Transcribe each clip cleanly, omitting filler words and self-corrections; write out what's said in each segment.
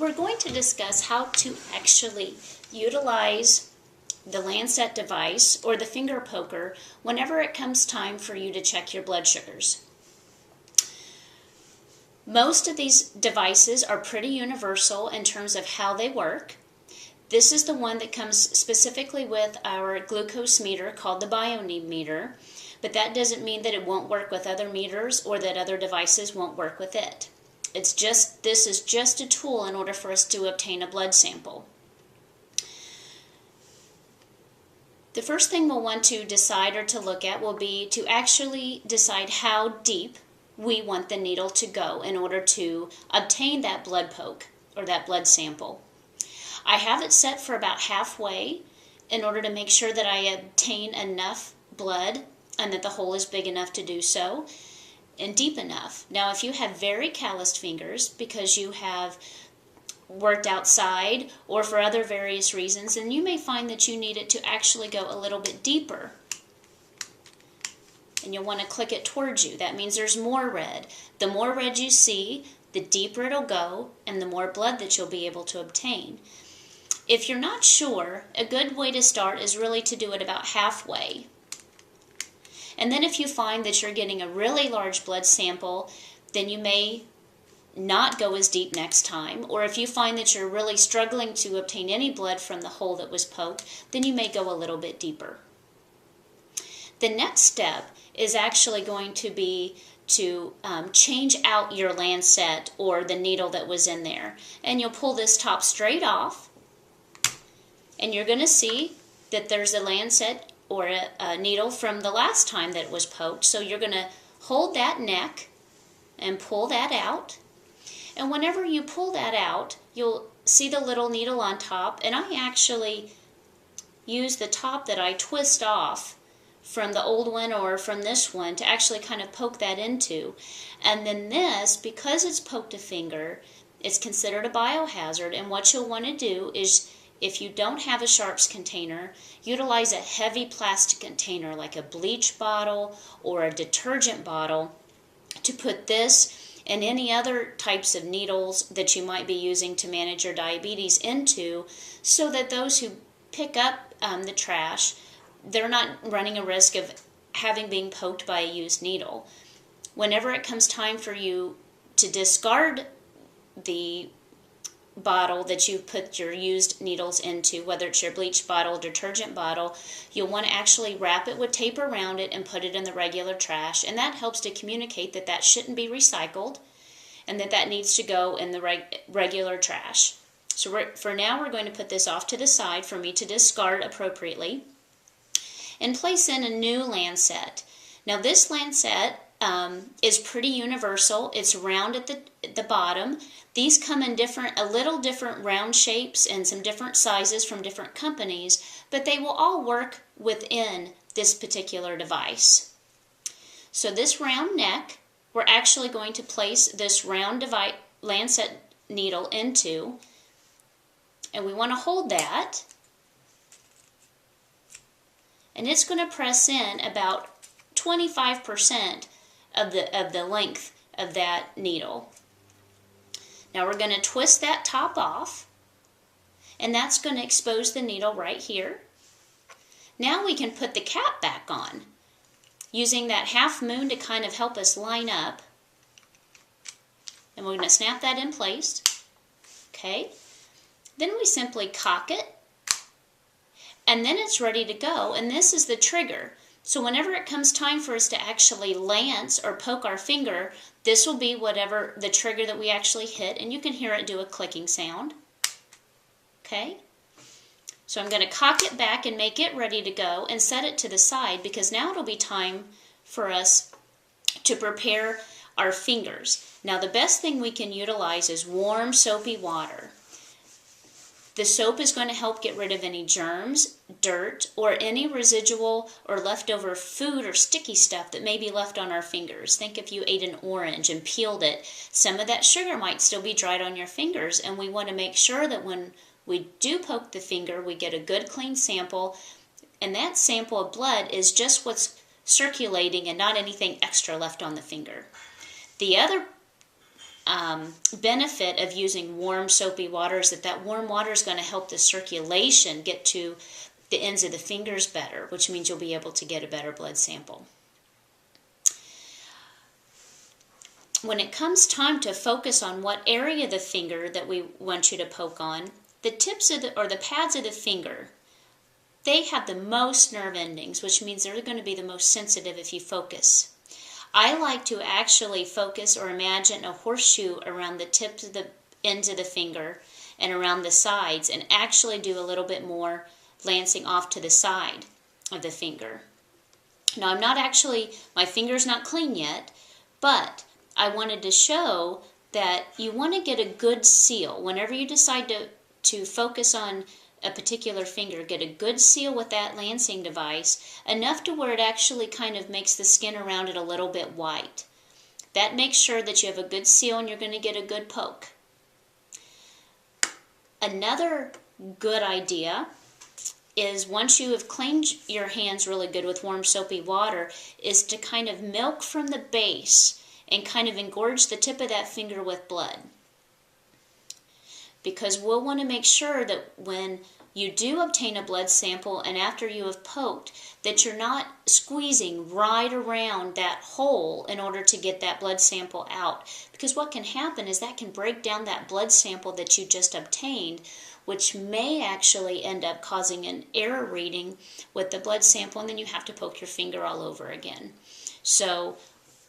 we're going to discuss how to actually utilize the Lancet device or the finger poker whenever it comes time for you to check your blood sugars. Most of these devices are pretty universal in terms of how they work. This is the one that comes specifically with our glucose meter called the BioNeed meter, but that doesn't mean that it won't work with other meters or that other devices won't work with it. This is just a tool in order for us to obtain a blood sample. The first thing we'll want to decide or to look at will be to actually decide how deep we want the needle to go in order to obtain that blood poke or that blood sample. I have it set for about halfway in order to make sure that I obtain enough blood and that the hole is big enough to do so and deep enough. Now, if you have very calloused fingers because you have worked outside or for other various reasons, then you may find that you need it to actually go a little bit deeper. And you'll want to click it towards you. That means there's more red. The more red you see, the deeper it'll go and the more blood that you'll be able to obtain. If you're not sure, a good way to start is really to do it about halfway. And then if you find that you're getting a really large blood sample, then you may not go as deep next time. Or if you find that you're really struggling to obtain any blood from the hole that was poked, then you may go a little bit deeper. The next step is actually going to be to change out your lancet or the needle that was in there. And you'll pull this top straight off, and you're going to see that there's a lancet or a needle from the last time that it was poked. So you're going to hold that neck and pull that out. And whenever you pull that out, you'll see the little needle on top. And I actually use the top that I twist off from the old one or from this one to actually kind of poke that into. And then this, because it's poked a finger, it's considered a biohazard. And what you'll want to do is, if you don't have a sharps container, utilize a heavy plastic container like a bleach bottle or a detergent bottle to put this and any other types of needles that you might be using to manage your diabetes into, so that those who pick up the trash, they're not running a risk of having been poked by a used needle. Whenever it comes time for you to discard the bottle that you put your used needles into, whether it's your bleach bottle, detergent bottle, you'll want to actually wrap it with tape around it and put it in the regular trash. And that helps to communicate that that shouldn't be recycled and that that needs to go in the regular trash. So for now, we're going to put this off to the side for me to discard appropriately and place in a new lancet. Now this lancet is pretty universal. It's round at the bottom. These come in a little different round shapes and some different sizes from different companies, but they will all work within this particular device. So this round neck, we're actually going to place this round lancet needle into, and we want to hold that, and it's going to press in about 25% of the length of that needle. Now we're going to twist that top off, and that's going to expose the needle right here. Now we can put the cap back on, using that half moon to kind of help us line up. And we're going to snap that in place. Okay. Then we simply cock it, and then it's ready to go, and this is the trigger. So whenever it comes time for us to actually lance or poke our finger, this will be whatever the trigger that we actually hit, and you can hear it do a clicking sound. Okay? So I'm going to cock it back and make it ready to go and set it to the side, because now it'll be time for us to prepare our fingers. Now the best thing we can utilize is warm soapy water. The soap is going to help get rid of any germs, dirt, or any residual or leftover food or sticky stuff that may be left on our fingers. Think if you ate an orange and peeled it, some of that sugar might still be dried on your fingers, and we want to make sure that when we do poke the finger, we get a good clean sample, and that sample of blood is just what's circulating and not anything extra left on the finger. The other benefit of using warm soapy water is that warm water is going to help the circulation get to the ends of the fingers better, which means you'll be able to get a better blood sample. When it comes time to focus on what area of the finger that we want you to poke on, the tips of the pads of the finger, they have the most nerve endings, which means they're going to be the most sensitive if you focus. I like to actually focus or imagine a horseshoe around the tips of the ends of the finger and around the sides, and actually do a little bit more lancing off to the side of the finger. Now my finger's not clean yet, but I wanted to show that you want to get a good seal. Whenever you decide to focus on a particular finger, get a good seal with that lancing device, enough to where it actually kind of makes the skin around it a little bit white. That makes sure that you have a good seal and you're going to get a good poke. Another good idea is, once you have cleaned your hands really good with warm soapy water, is to kind of milk from the base and kind of engorge the tip of that finger with blood. Because we'll want to make sure that when you do obtain a blood sample and after you have poked, that you're not squeezing right around that hole in order to get that blood sample out. Because what can happen is that can break down that blood sample that you just obtained, which may actually end up causing an error reading with the blood sample, and then you have to poke your finger all over again. So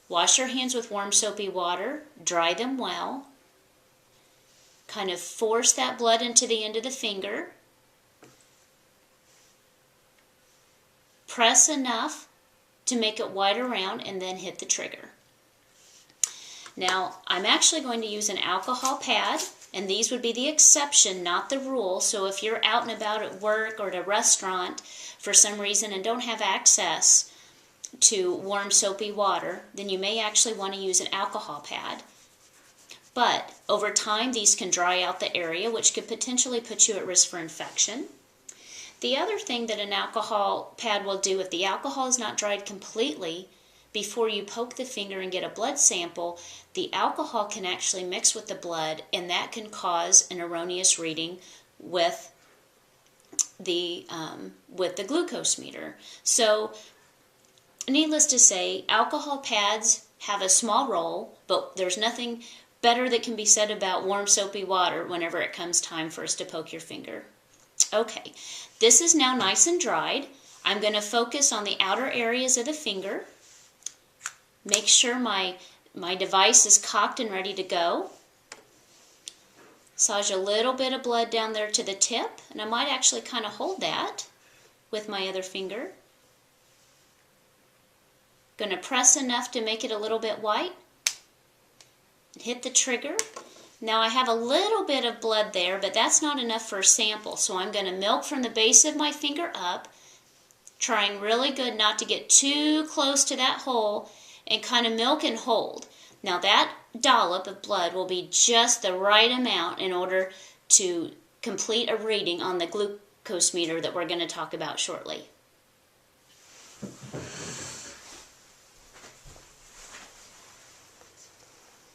wash your hands with warm soapy water, dry them well, kind of force that blood into the end of the finger, press enough to make it white around, and then hit the trigger. Now, I'm actually going to use an alcohol pad, and these would be the exception, not the rule. So if you're out and about at work or at a restaurant for some reason and don't have access to warm soapy water, then you may actually want to use an alcohol pad. But over time, these can dry out the area, which could potentially put you at risk for infection. The other thing that an alcohol pad will do, if the alcohol is not dried completely before you poke the finger and get a blood sample, the alcohol can actually mix with the blood, and that can cause an erroneous reading with the glucose meter. So, needless to say, alcohol pads have a small role, but there's nothing better that can be said about warm soapy water whenever it comes time for us to poke your finger. Okay, this is now nice and dried. I'm going to focus on the outer areas of the finger. Make sure my device is cocked and ready to go. Massage a little bit of blood down there to the tip, and I might actually kind of hold that with my other finger. Going to press enough to make it a little bit white. Hit the trigger. Now I have a little bit of blood there, but that's not enough for a sample, so I'm going to milk from the base of my finger up, trying really good not to get too close to that hole, and kind of milk and hold. Now that dollop of blood will be just the right amount in order to complete a reading on the glucose meter that we're going to talk about shortly.